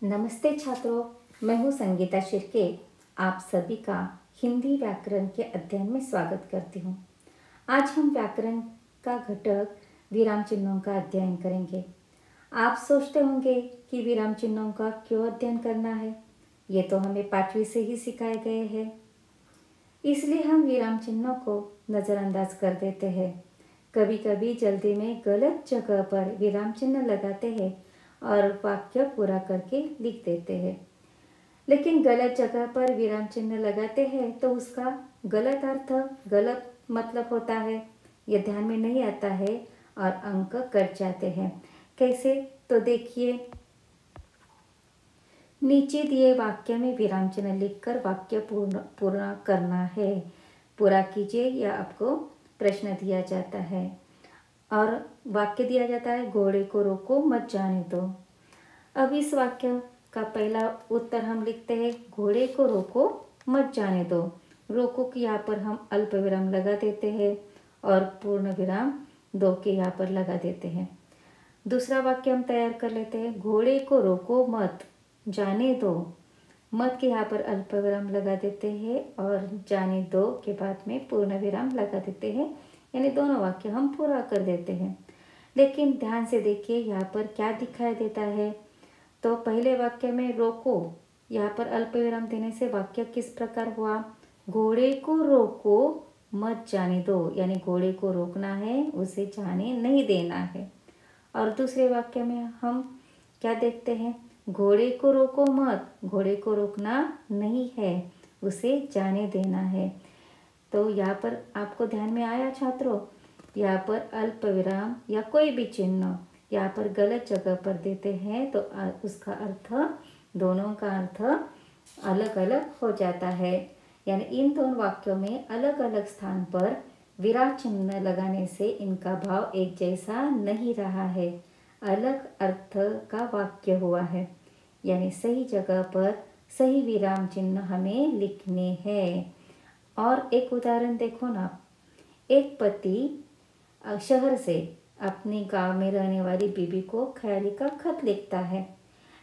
नमस्ते छात्रों, मैं हूँ संगीता शिर्के। आप सभी का हिंदी व्याकरण के अध्ययन में स्वागत करती हूँ। आज हम व्याकरण का घटक विराम चिन्हों का अध्ययन करेंगे। आप सोचते होंगे कि विराम चिन्हों का क्यों अध्ययन करना है, ये तो हमें पाठवी से ही सिखाए गए हैं। इसलिए हम विराम चिन्हों को नज़रअंदाज कर देते हैं। कभी कभी जल्दी में गलत जगह पर विराम चिन्ह लगाते हैं और वाक्य पूरा करके लिख देते हैं। लेकिन गलत जगह पर विराम चिन्ह लगाते हैं तो उसका गलत अर्थ, गलत मतलब होता है, ये ध्यान में नहीं आता है और अंक कट जाते हैं। कैसे, तो देखिए, नीचे दिए वाक्य में विराम चिन्ह लिखकर वाक्य पूर्ण करना है। पूरा कीजिए, यह आपको प्रश्न दिया जाता है और वाक्य दिया जाता है, घोड़े को रोको मत जाने दो। अब इस वाक्य का पहला उत्तर हम लिखते हैं, घोड़े को रोको मत जाने दो। रोको की यहाँ पर हम अल्प विराम लगा देते हैं और पूर्ण विराम दो के यहाँ पर लगा देते हैं। दूसरा वाक्य हम तैयार कर लेते हैं, घोड़े को रोको मत जाने दो। मत के यहाँ पर अल्प विराम लगा देते हैं और जाने दो के बाद में पूर्ण विराम लगा देते हैं, यानी दोनों वाक्य हम पूरा कर देते हैं। लेकिन ध्यान से देखिए, यहाँ पर क्या दिखाई देता है। तो पहले वाक्य में रोको, यहाँ पर अल्प विराम देने से वाक्य किस प्रकार हुआ, घोड़े को रोको मत जाने दो, यानी घोड़े को रोकना है, उसे जाने नहीं देना है। और दूसरे वाक्य में हम क्या देखते हैं, घोड़े को रोको मत, घोड़े को रोकना नहीं है, उसे जाने देना है। तो यहाँ पर आपको ध्यान में आया छात्रों, यहाँ पर अल्प विराम या कोई भी चिन्ह यहाँ पर गलत जगह पर देते हैं तो उसका अर्थ, दोनों का अर्थ अलग अलग हो जाता है। यानी इन दोनों वाक्यों में अलग अलग स्थान पर विराम चिन्ह लगाने से इनका भाव एक जैसा नहीं रहा है, अलग अर्थ का वाक्य हुआ है। यानी सही जगह पर सही विराम चिन्ह हमें लिखने हैं। और एक उदाहरण देखो ना, एक पति शहर से अपनी गांव में रहने वाली बीबी को ख्याली का खत लिखता है,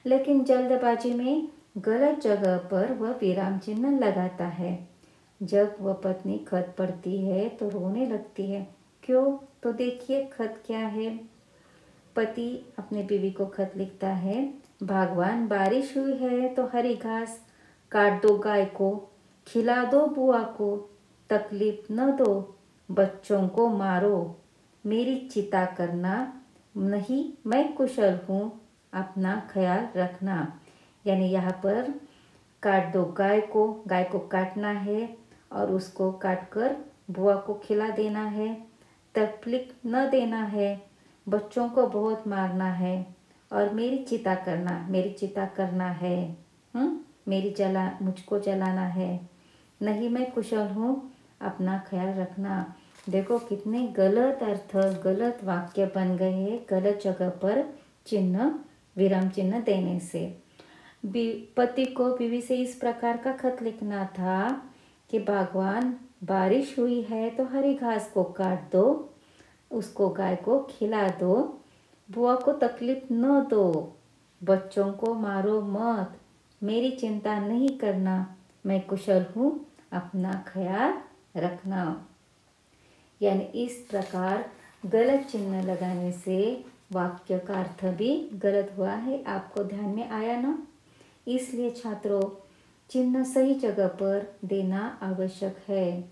लेकिन जल्दबाजी में गलत जगह पर वह विराम चिन्ह लगाता है। जब वह पत्नी खत पढ़ती है तो रोने लगती है। क्यों, तो देखिए खत क्या है। पति अपने बीवी को खत लिखता है, भगवान बारिश हुई है तो हरी घास काट दो, गाय को खिला दो, बुआ को तकलीफ न दो, बच्चों को मारो, मेरी चिता करना नहीं, मैं कुशल हूँ, अपना ख्याल रखना। यानी यहाँ पर काट दो गाय को काटना है और उसको काटकर बुआ को खिला देना है, तकलीफ न देना है, बच्चों को बहुत मारना है और मेरी चिता करना है, मुझको जलाना है, नहीं मैं कुशल हूँ, अपना ख्याल रखना। देखो कितने गलत अर्थ, गलत वाक्य बन गए हैं गलत जगह पर विराम चिन्ह देने से। पति को बीवी से इस प्रकार का खत लिखना था कि भगवान बारिश हुई है तो हरी घास को काट दो, उसको गाय को खिला दो, बुआ को तकलीफ न दो, बच्चों को मारो मत, मेरी चिंता नहीं करना, मैं कुशल हूँ, अपना ख्याल रखना। यानी इस प्रकार गलत चिन्ह लगाने से वाक्य का अर्थ भी गलत हुआ है। आपको ध्यान में आया ना। इसलिए छात्रों, चिन्ह सही जगह पर देना आवश्यक है।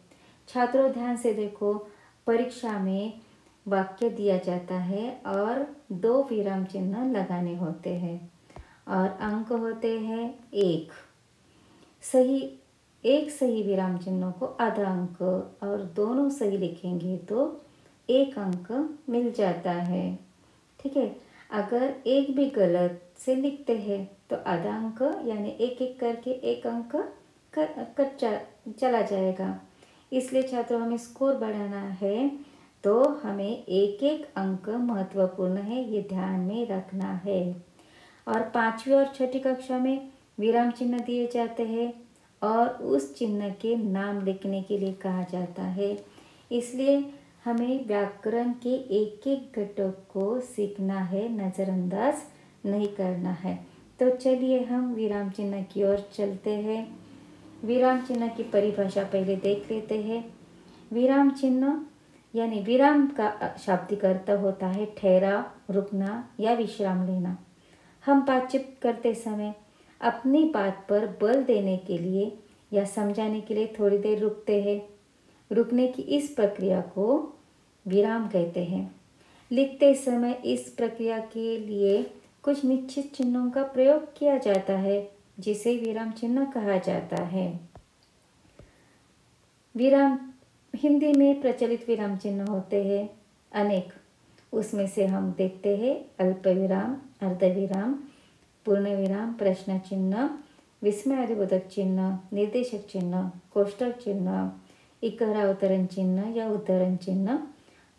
छात्रों ध्यान से देखो, परीक्षा में वाक्य दिया जाता है और 2 विराम चिन्ह लगाने होते हैं और अंक होते हैं एक सही विराम चिन्हों को आधा अंक, और दोनों सही लिखेंगे तो 1 अंक मिल जाता है। ठीक है, अगर एक भी गलत से लिखते हैं तो आधा अंक, यानी एक एक करके 1 अंक चला जाएगा। इसलिए छात्रों, हमें स्कोर बढ़ाना है तो हमें एक एक अंक महत्वपूर्ण है, ये ध्यान में रखना है। और 5वीं और 6ठी कक्षा में विराम चिन्ह दिए जाते हैं और उस चिन्ह के नाम लिखने के लिए कहा जाता है। इसलिए हमें व्याकरण के एक एक घटक को सीखना है, नज़रअंदाज नहीं करना है। तो चलिए हम विराम चिन्ह की ओर चलते हैं। विराम चिन्ह की परिभाषा पहले देख लेते हैं। विराम चिन्ह यानी विराम का शाब्दिक अर्थ होता है ठहराव, रुकना या विश्राम लेना। हम बातचीत करते समय अपनी बात पर बल देने के लिए या समझाने के लिए थोड़ी देर रुकते हैं। रुकने की इस प्रक्रिया को विराम कहते हैं। लिखते समय इस प्रक्रिया के लिए कुछ निश्चित चिन्हों का प्रयोग किया जाता है, जिसे विराम चिन्ह कहा जाता है। विराम हिंदी में प्रचलित विराम चिन्ह होते हैं अनेक। उसमें से हम देखते हैं अल्प विराम, अर्धविराम, पूर्ण विराम, प्रश्न चिन्ह, विस्मयादिबोधक चिन्ह, निर्देशक चिन्ह, कोष्टक चिन्ह, इकर अवतरण चिन्ह या उद्धरण चिन्ह,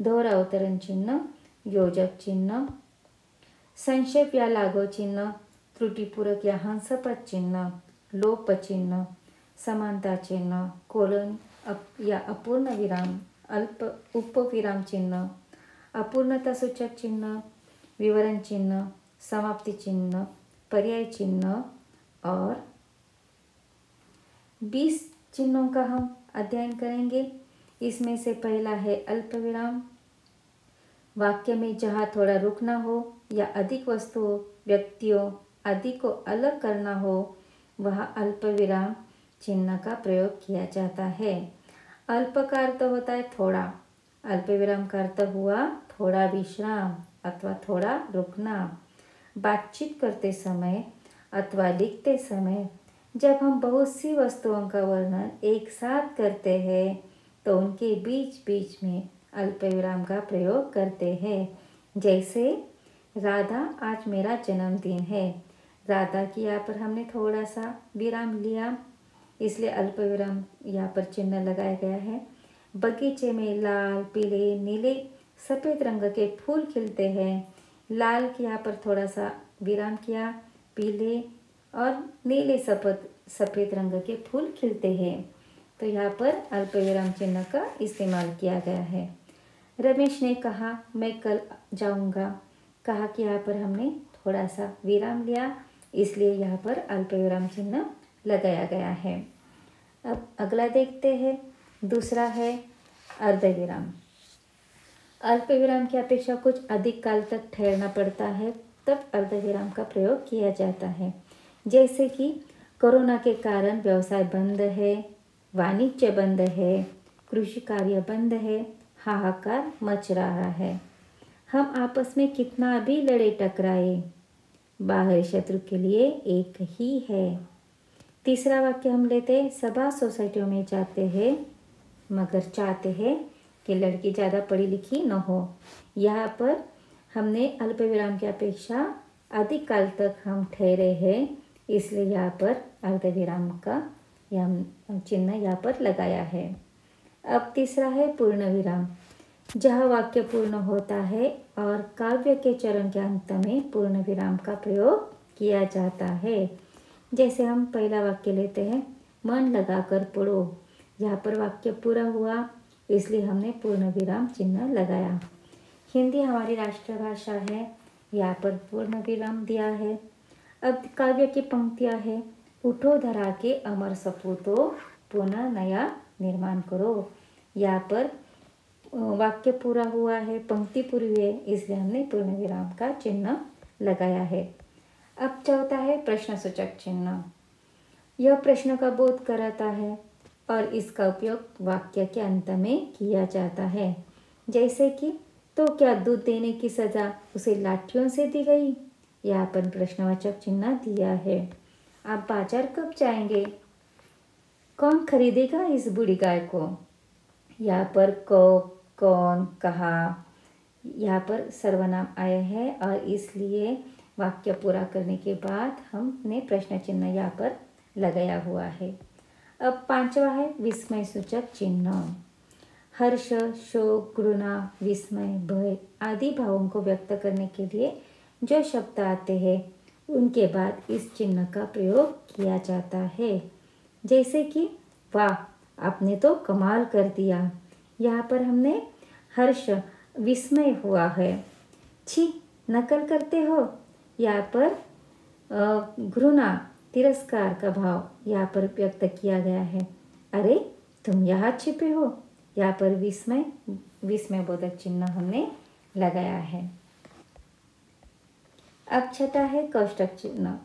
दोहरा अवतरण चिन्ह, योजक चिन्ह, संक्षेप या लागू चिन्ह, त्रुटिपूरक या हंसपद चिन्ह, लोप चिन्ह, समानता चिन्ह, कोलन या अपूर्ण विराम, अल्प उपविराम चिन्ह, अपूर्णता सूचक चिन्ह, विवरण चिन्ह, समाप्ति चिन्ह, पर्याय चिन्ह और 20 चिन्हों का हम अध्ययन करेंगे। इसमें से पहला है अल्प विराम। वाक्य में जहाँ थोड़ा रुकना हो या अधिक वस्तुओं, व्यक्तियों आदि को अलग करना हो, वहाँ अल्प विराम चिन्ह का प्रयोग किया जाता है। अल्प का अर्थ होता है थोड़ा। अल्प विराम का अर्थ हुआ थोड़ा विश्राम अथवा थोड़ा रुकना। बातचीत करते समय अथवा लिखते समय जब हम बहुत सी वस्तुओं का वर्णन एक साथ करते हैं तो उनके बीच बीच में अल्प विराम का प्रयोग करते हैं। जैसे राधा, आज मेरा जन्मदिन है। राधा की यहाँ पर हमने थोड़ा सा विराम लिया, इसलिए अल्प विराम यहाँ पर चिन्ह लगाया गया है। बगीचे में लाल, पीले, नीले, सफ़ेद रंग के फूल खिलते हैं। लाल के यहाँ पर थोड़ा सा विराम किया, पीले और नीले सफ़ेद रंग के फूल खिलते हैं, तो यहाँ पर अल्प विराम चिन्ह का इस्तेमाल किया गया है। रमेश ने कहा मैं कल जाऊँगा। कहा कि यहाँ पर हमने थोड़ा सा विराम लिया, इसलिए यहाँ पर अल्प विराम चिन्ह लगाया गया है। अब अगला देखते हैं। दूसरा है अर्धविराम। अल्प विराम की अपेक्षा कुछ अधिक काल तक ठहरना पड़ता है, तब अर्धविराम का प्रयोग किया जाता है। जैसे कि कोरोना के कारण व्यवसाय बंद है, वाणिज्य बंद है, कृषि कार्य बंद है, हाहाकार मच रहा है। हम आपस में कितना भी लड़े टकराए, बाहरी शत्रु के लिए एक ही है। तीसरा वाक्य हम लेते हैं। सभा सोसाइटियों में जाते हैं मगर चाहते हैं कि लड़की ज़्यादा पढ़ी लिखी न हो। यहाँ पर हमने अल्प विराम की अपेक्षा अधिक काल तक हम ठहरे हैं, इसलिए यहाँ पर अर्धविराम का चिन्ह यहाँ पर लगाया है। अब तीसरा है पूर्ण विराम। जहाँ वाक्य पूर्ण होता है और काव्य के चरण के अंत में पूर्ण विराम का प्रयोग किया जाता है। जैसे हम पहला वाक्य लेते हैं, मन लगाकर पढ़ो। यहाँ पर वाक्य पूरा हुआ, इसलिए हमने पूर्ण विराम चिन्ह लगाया। हिंदी हमारी राष्ट्रभाषा है, यहाँ पर पूर्ण विराम दिया है। अब काव्य की पंक्तियाँ हैं। उठो धरा के अमर सपूतों, पुनः नया निर्माण करो। यहाँ पर वाक्य पूरा हुआ है, पंक्ति पूरी हुई है, इसलिए हमने पूर्ण विराम का चिन्ह लगाया है। अब चौथा है प्रश्नसूचक चिन्ह। यह प्रश्न का बोध कराता है और इसका उपयोग वाक्य के अंत में किया जाता है। जैसे कि तो क्या दूध देने की सज़ा उसे लाठियों से दी गई? यहाँ पर प्रश्नवाचक चिन्ह दिया है। आप बाजार कब जाएंगे? कौन खरीदेगा इस बूढ़ी गाय को? यहाँ पर कब, कौन, कहा, यहाँ पर सर्वनाम आए हैं और इसलिए वाक्य पूरा करने के बाद हमने प्रश्न चिन्ह यहाँ पर लगाया हुआ है। अब पांचवा है विस्मय सूचक चिन्ह। हर्ष, शोक, घृणा, विस्मय, भय आदि भावों को व्यक्त करने के लिए जो शब्द आते हैं उनके बाद इस चिन्ह का प्रयोग किया जाता है। जैसे कि वाह, आपने तो कमाल कर दिया। यहाँ पर हमने हर्ष, विस्मय हुआ है। छी, नकल करते हो। यहाँ पर घृणा, तिरस्कार का भाव यहाँ पर व्यक्त किया गया है। अरे तुम यहाँ छिपे हो, यहाँ पर विस्मयबोधक चिन्ह हमने लगाया है। अब छठा है कौष्टक चिन्ह।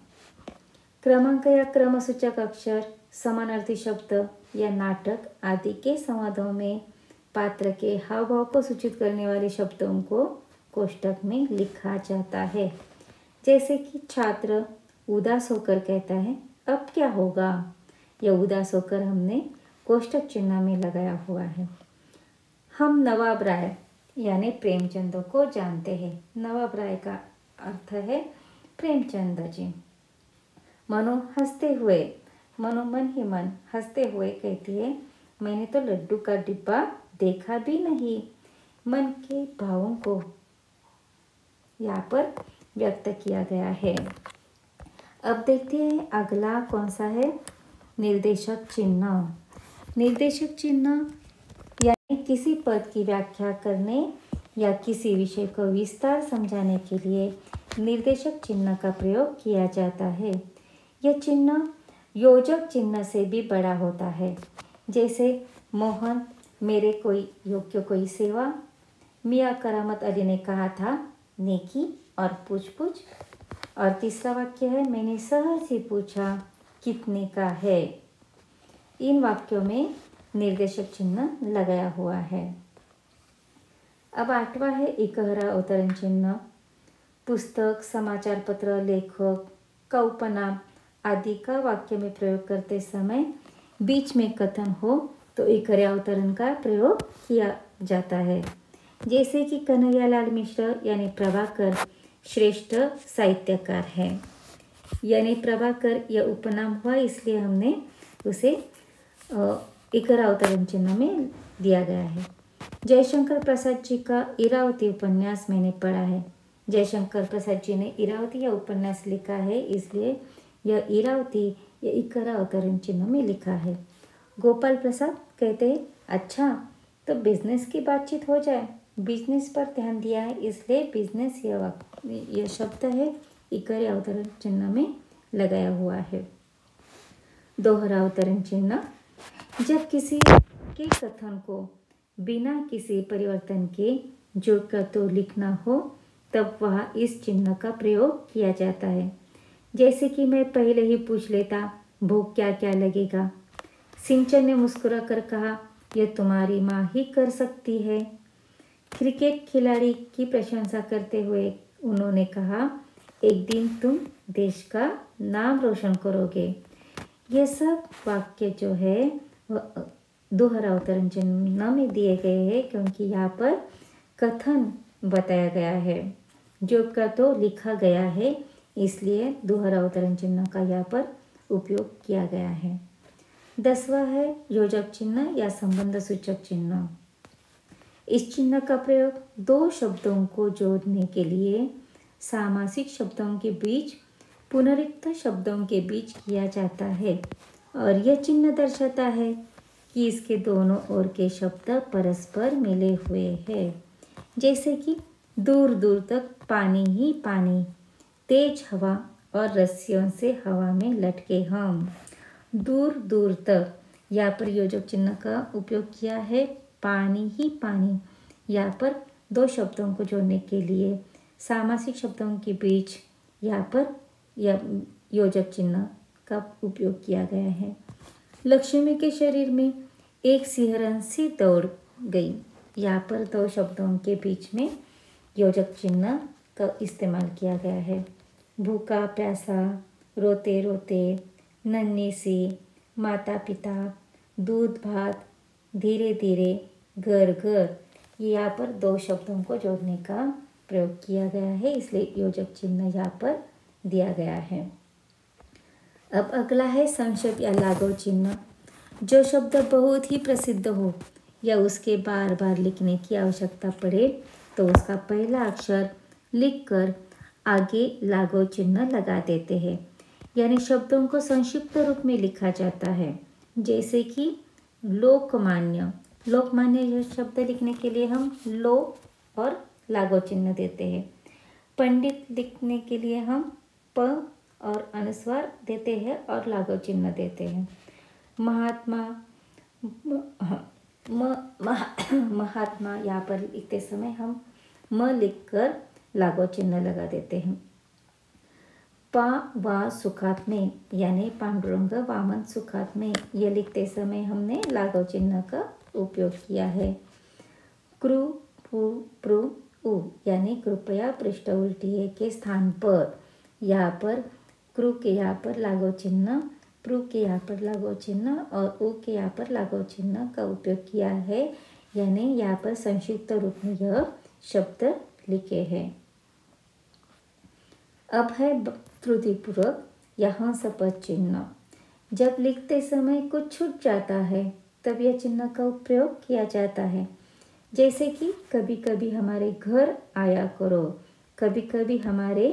क्रमांक या क्रमसूचक अक्षर, समानार्थी शब्द या नाटक आदि के संवादों में पात्र के हाव भाव को सूचित करने वाले शब्दों को कोष्टक में लिखा जाता है। जैसे कि छात्र उदास होकर कहता है अब क्या होगा, यह उदास होकर हमने कोष्टक चिन्ह में लगाया हुआ है। हम नवाब राय यानी प्रेमचंद को जानते हैं। नवाब राय का अर्थ है प्रेमचंद जी। मनो मन ही मन हंसते हुए कहती है मैंने तो लड्डू का डिब्बा देखा भी नहीं। मन के भावों को यहाँ पर व्यक्त किया गया है। अब देखते हैं अगला कौन सा है, निर्देशक चिन्ह। निर्देशक चिन्ह यानी किसी पद की व्याख्या करने या किसी विषय को विस्तार समझाने के लिए निर्देशक चिन्ह का प्रयोग किया जाता है। यह चिन्ह योजक चिन्ह से भी बड़ा होता है। जैसे मोहन मेरे कोई सेवा, मियाँ करामत अली ने कहा था नेकी और पूछ पूछ। और तीसरा वाक्य है मैंने सहज ही पूछा कितने का है। इन वाक्यों में निर्देशक चिन्ह लगाया हुआ है। अब आठवां है इकहरा अवतरण चिन्ह। पुस्तक, समाचार पत्र, लेखक का उपनाम आदि का वाक्य में प्रयोग करते समय बीच में कथन हो तो इकहरे अवतरण का प्रयोग किया जाता है। जैसे कि कन्हैयालाल मिश्र यानी प्रभाकर श्रेष्ठ साहित्यकार है। यानी प्रभाकर यह उपनाम हुआ इसलिए हमने उसे इकहरा अवतरण चिन्ह में दिया गया है। जयशंकर प्रसाद जी का इरावती उपन्यास मैंने पढ़ा है। जयशंकर प्रसाद जी ने इरावती या उपन्यास लिखा है इसलिए यह इरावती या इकहरा अवतरण चिन्ह में लिखा है। गोपाल प्रसाद कहते हैं अच्छा तो बिजनेस की बातचीत हो जाए, बिजनेस पर ध्यान दिया है इसलिए बिजनेस यह शब्द है इकहरे अवतरण चिन्ह में लगाया हुआ है। दोहरा अवतरण चिन्ह, जब किसी के कथन को बिना किसी परिवर्तन के जोड़कर तो लिखना हो तब वहाँ इस चिन्ह का प्रयोग किया जाता है। जैसे कि मैं पहले ही पूछ लेता भूख क्या क्या लगेगा। सिंचन ने मुस्कुरा कर कहा यह तुम्हारी माँ ही कर सकती है। क्रिकेट खिलाड़ी की प्रशंसा करते हुए उन्होंने कहा एक दिन तुम देश का नाम रोशन करोगे। यह सब वाक्य जो है वह दोहरा अवतरण चिन्ह में दिए गए हैं क्योंकि यहाँ पर कथन बताया गया है, जो का तो लिखा गया है इसलिए दोहरा अवतरण चिन्ह का यहाँ पर उपयोग किया गया है। 10वां है योजक चिन्ह या संबंध सूचक चिन्ह। इस चिन्ह का प्रयोग दो शब्दों को जोड़ने के लिए सामासिक शब्दों के बीच, पुनरुक्त शब्दों के बीच किया जाता है और यह चिन्ह दर्शाता है कि इसके दोनों ओर के शब्द परस्पर मिले हुए हैं। जैसे कि दूर दूर तक पानी ही पानी, तेज हवा और रस्सियों से हवा में लटके हम। दूर दूर तक यहाँ पर योजक चिन्ह का उपयोग किया है। पानी ही पानी यहाँ पर दो शब्दों को जोड़ने के लिए सामासिक शब्दों के बीच यहाँ पर यह योजक चिन्ह का उपयोग किया गया है। लक्ष्मी के शरीर में एक सिहरन सी दौड़ गई। यहाँ पर दो शब्दों के बीच में योजक चिन्ह का इस्तेमाल किया गया है। भूखा प्यासा, रोते रोते, नन्ही सी, माता पिता, दूध भात, धीरे धीरे, घर घर, यहाँ पर दो शब्दों को जोड़ने का प्रयोग किया गया है इसलिए योजक चिन्ह यहाँ पर दिया गया है। अब अगला है संक्षेप या लागू चिन्ह। जो शब्द बहुत ही प्रसिद्ध हो या उसके बार बार लिखने की आवश्यकता पड़े तो उसका पहला अक्षर लिखकर आगे लागू चिन्ह लगा देते हैं। यानी शब्दों को संक्षिप्त रूप में लिखा जाता है। जैसे कि लोकमान्य, लोकमान्य यह शब्द लिखने के लिए हम लो और लागू चिन्ह देते हैं। पंडित लिखने के लिए हम प और अनुस्वार देते हैं और लागू चिन्ह देते हैं। महात्मा महात्मा यहाँ पर लिखते समय हम म लिखकर लागू चिन्ह लगा देते हैं। पा वा सुखात्मे यानी पांडुरंग वामन सुखात्मे, ये लिखते समय हमने लागू चिन्ह का उपयोग किया है। कृ पु प्रु उ यानी कृपया पृष्ठ उल्टिए के स्थान पर, यहाँ पर कृ के यहाँ पर लागू चिन्ह, प्रु के यहाँ पर लागू चिन्ह और उ के यहाँ पर लागू चिन्ह का उपयोग किया है, यानी यहाँ पर संक्षिप्त रूप में यह शब्द लिखे हैं। अब है त्रुटिपूर्वक या हंसपद चिन्ह। जब लिखते समय कुछ छूट जाता है तब यह चिन्ह का उपयोग किया जाता है। जैसे कि कभी कभी हमारे घर आया करो, कभी कभी हमारे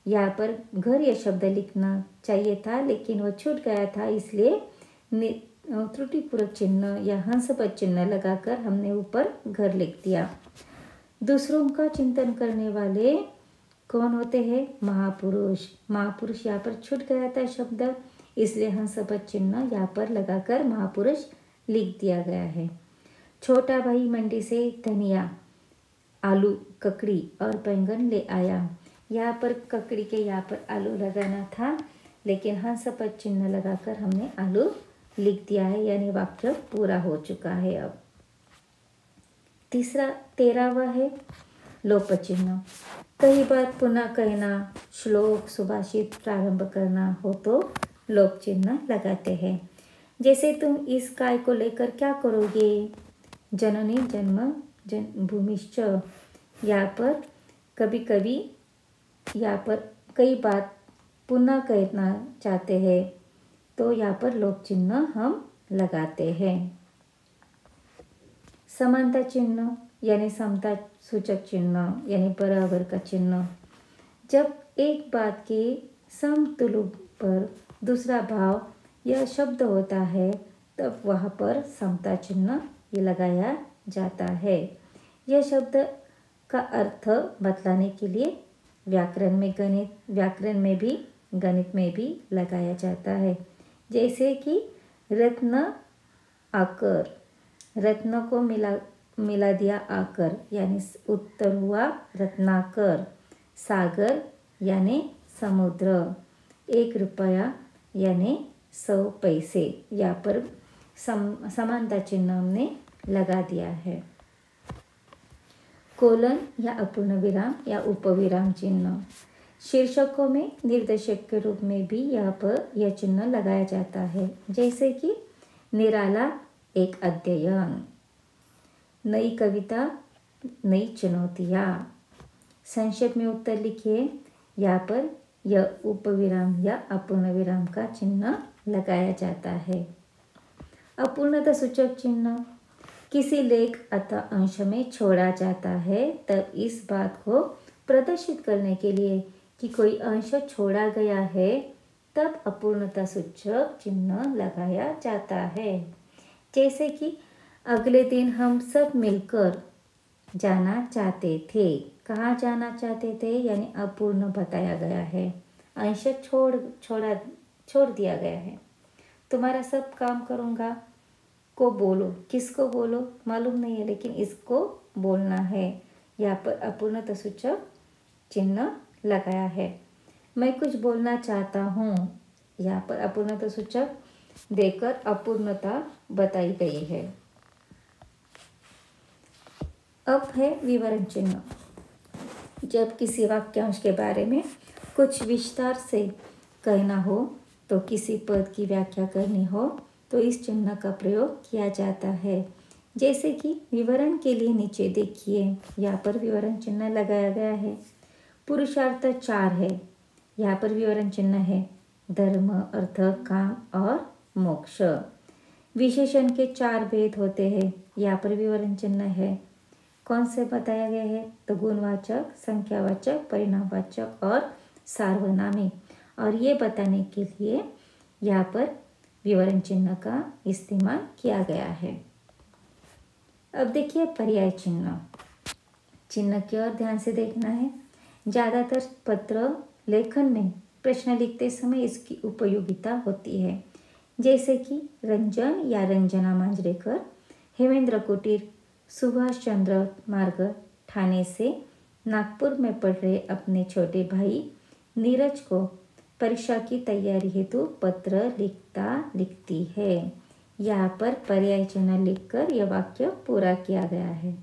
यहाँ पर घर यह शब्द लिखना चाहिए था लेकिन वह छूट गया था, इसलिए त्रुटिपूर्वक चिन्ह या हंसपद चिन्ह लगाकर हमने ऊपर घर लिख दिया। दूसरों का चिंतन करने वाले कौन होते हैं? महापुरुष। महापुरुष यहाँ पर छूट गया था शब्द, इसलिए हंसपद चिन्ह यहाँ पर लगाकर महापुरुष लिख दिया गया है। छोटा भाई मंडी से धनिया, आलू, ककड़ी और बैंगन ले आया। यहाँ पर ककड़ी के यहाँ पर आलू लगाना था, लेकिन हंसपद चिन्ह लगाकर हमने आलू लिख दिया है, यानी वाक्य पूरा हो चुका है। अब 13वां है लोप चिन्ह। कई बार पुनः कहना, श्लोक, सुभाषित प्रारंभ करना हो तो लोप चिन्ह लगाते हैं। जैसे तुम इस काय को लेकर क्या करोगे? जननी जन्म भूमिश्च। यहाँ पर कभी कभी यहाँ पर कई बात पुनः कहना चाहते हैं तो यहाँ पर लोप चिन्ह हम लगाते हैं। समानता चिन्ह यानी समता सूचक चिन्ह यानी बराबर का चिन्ह। जब एक बात के समतुल्य पर दूसरा भाव यह शब्द होता है तब वहाँ पर समता चिन्ह ये लगाया जाता है। यह शब्द का अर्थ बतलाने के लिए व्याकरण में भी लगाया जाता है। जैसे कि रत्न आकर, रत्न को मिला दिया आकर यानी उत्तर हुआ रत्नाकर। सागर यानी समुद्र। 1 रुपया यानी 100 पैसे। यहाँ पर समानता चिन्ह हमने लगा दिया है। कोलन या अपूर्ण विराम या उपविराम चिन्ह। शीर्षकों में निर्देशक के रूप में भी यहाँ पर यह चिन्ह लगाया जाता है। जैसे कि निराला एक अध्ययन, नई कविता, नई चुनौतियाँ। संक्षेप में उत्तर लिखिए। यहाँ पर यह उपविराम या अपूर्ण विराम का चिन्ह लगाया जाता है। अपूर्णता सूचक चिन्ह। किसी लेख अथवा अंश में छोड़ा जाता है तब इस बात को प्रदर्शित करने के लिए कि कोई अंश छोड़ा गया है तब अपूर्णता सूचक चिन्ह लगाया जाता है। जैसे कि अगले दिन हम सब मिलकर जाना चाहते थे। कहाँ जाना चाहते थे यानी अपूर्ण बताया गया है, अंश छोड़ दिया गया है। तुम्हारा सब काम करूँगा को बोलो, किसको बोलो मालूम नहीं है लेकिन इसको बोलना है। यहाँ पर अपूर्णता सूचक चिन्ह लगाया है। मैं कुछ बोलना चाहता हूँ, यहाँ पर अपूर्णता सूचक देकर अपूर्णता बताई गई है। अब है विवरण चिन्ह। जब किसी वाक्यांश के बारे में कुछ विस्तार से कहना हो तो किसी पद की व्याख्या करनी हो तो इस चिन्ह का प्रयोग किया जाता है। जैसे कि विवरण के लिए नीचे देखिए, यहाँ पर विवरण चिन्ह लगाया गया है। पुरुषार्थ 4 है, यहाँ पर विवरण चिन्ह है। धर्म, अर्थ, काम और मोक्ष। विशेषण के 4 भेद होते हैं, यहाँ पर विवरण चिन्ह है। कौन से बताया गया है? तो गुणवाचक, संख्यावाचक, परिणामवाचक और सार्वनामी। और ये बताने के लिए यहाँ पर विवरण चिन्ह का इस्तेमाल किया गया है। अब देखिए पर्याय चिन्ह। चिन्ह की ओर ध्यान से देखना है। ज़्यादातर पत्र लेखन में प्रश्न लिखते समय इसकी उपयोगिता होती है। जैसे कि रंजन या रंजना मांजरेकर हेमेंद्र कुटीर सुभाष चंद्र मार्ग ठाणे से नागपुर में पढ़ रहे अपने छोटे भाई नीरज को परीक्षा की तैयारी हेतु पत्र लिखती है। यहाँ पर पर्याय चिन्ह लिखकर यह वाक्य पूरा किया गया है।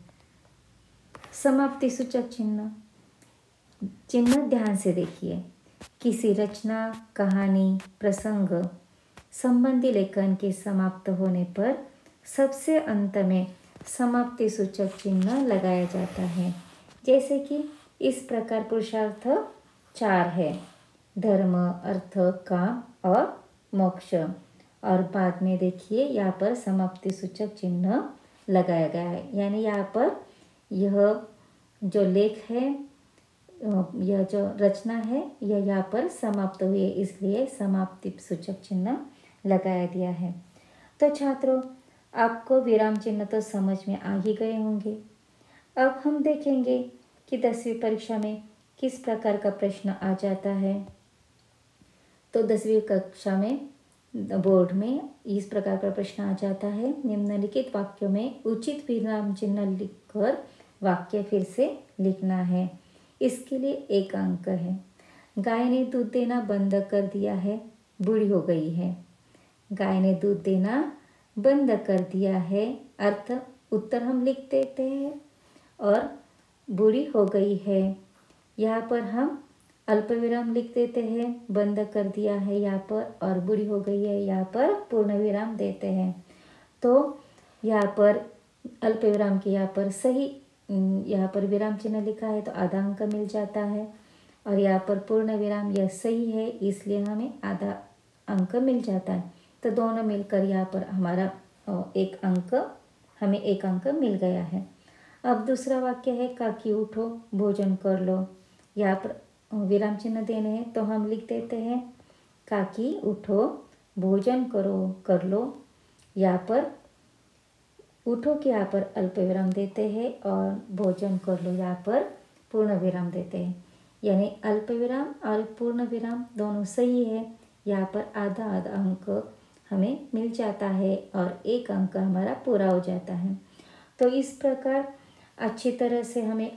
समाप्ति सूचक चिन्ह चिन्ह ध्यान से देखिए। किसी रचना, कहानी, प्रसंग संबंधी लेखन के समाप्त होने पर सबसे अंत में समाप्ति सूचक चिन्ह लगाया जाता है। जैसे कि इस प्रकार पुरुषार्थ 4 है, धर्म, अर्थ, काम और मोक्ष। और बाद में देखिए यहाँ पर समाप्ति सूचक चिन्ह लगाया गया है, यानी यहाँ पर यह जो लेख है, यह जो रचना है, यह यहाँ पर समाप्त हुई है, इसलिए समाप्ति सूचक चिन्ह लगाया दिया है। तो छात्रों, आपको विराम चिन्ह तो समझ में आ ही गए होंगे। अब हम देखेंगे कि 10वीं परीक्षा में किस प्रकार का प्रश्न आ जाता है। तो 10वीं कक्षा में बोर्ड में इस प्रकार का प्रश्न आ जाता है। निम्नलिखित वाक्यों में उचित विराम चिन्ह लिखकर वाक्य फिर से लिखना है। इसके लिए 1 अंक है। गाय ने दूध देना बंद कर दिया है, बूढ़ी हो गई है। गाय ने दूध देना बंद कर दिया है, अर्थ उत्तर हम लिख देते हैं और बूढ़ी हो गई है यहाँ पर हम अल्प विराम लिख देते हैं। बंद कर दिया है यहाँ पर और बूढ़ी हो गई है यहाँ पर पूर्ण विराम देते हैं। तो यहाँ पर अल्प विराम के यहाँ पर सही यहाँ पर विराम चिन्ह लिखा है तो आधा अंक मिल जाता है, और यहाँ पर पूर्ण विराम यह सही है इसलिए हमें आधा अंक मिल जाता है। तो दोनों मिलकर यहाँ पर हमारा 1 अंक, हमें 1 अंक मिल गया है। अब दूसरा वाक्य है, काकी उठो भोजन कर लो। यहाँ पर विराम चिन्ह देने हैं तो हम लिख देते हैं काकी उठो भोजन कर लो। यहाँ पर उठो के यहाँ पर अल्प विराम देते हैं और भोजन कर लो यहाँ पर पूर्ण विराम देते हैं, यानी अल्प विराम और पूर्ण विराम दोनों सही है। यहाँ पर आधा आधा अंक हमें मिल जाता है और 1 अंक हमारा पूरा हो जाता है। तो इस प्रकार अच्छी तरह से हमें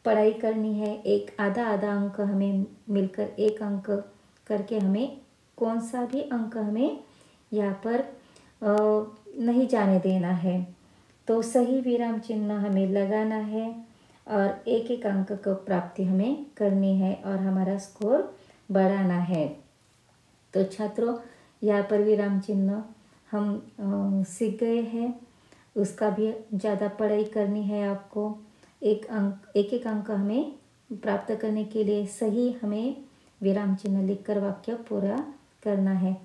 पढ़ाई करनी है। एक आधा आधा अंक हमें मिलकर 1 अंक करके हमें कौन सा भी अंक हमें यहाँ पर नहीं जाने देना है। तो सही विराम चिन्ह हमें लगाना है और 1-1 अंक को प्राप्ति हमें करनी है और हमारा स्कोर बढ़ाना है। तो छात्रों, यहाँ पर विराम चिन्ह हम सीख गए हैं, उसका भी ज़्यादा पढ़ाई करनी है आपको। 1-1 अंक हमें प्राप्त करने के लिए सही हमें विराम चिन्ह लिखकर वाक्य पूरा करना है।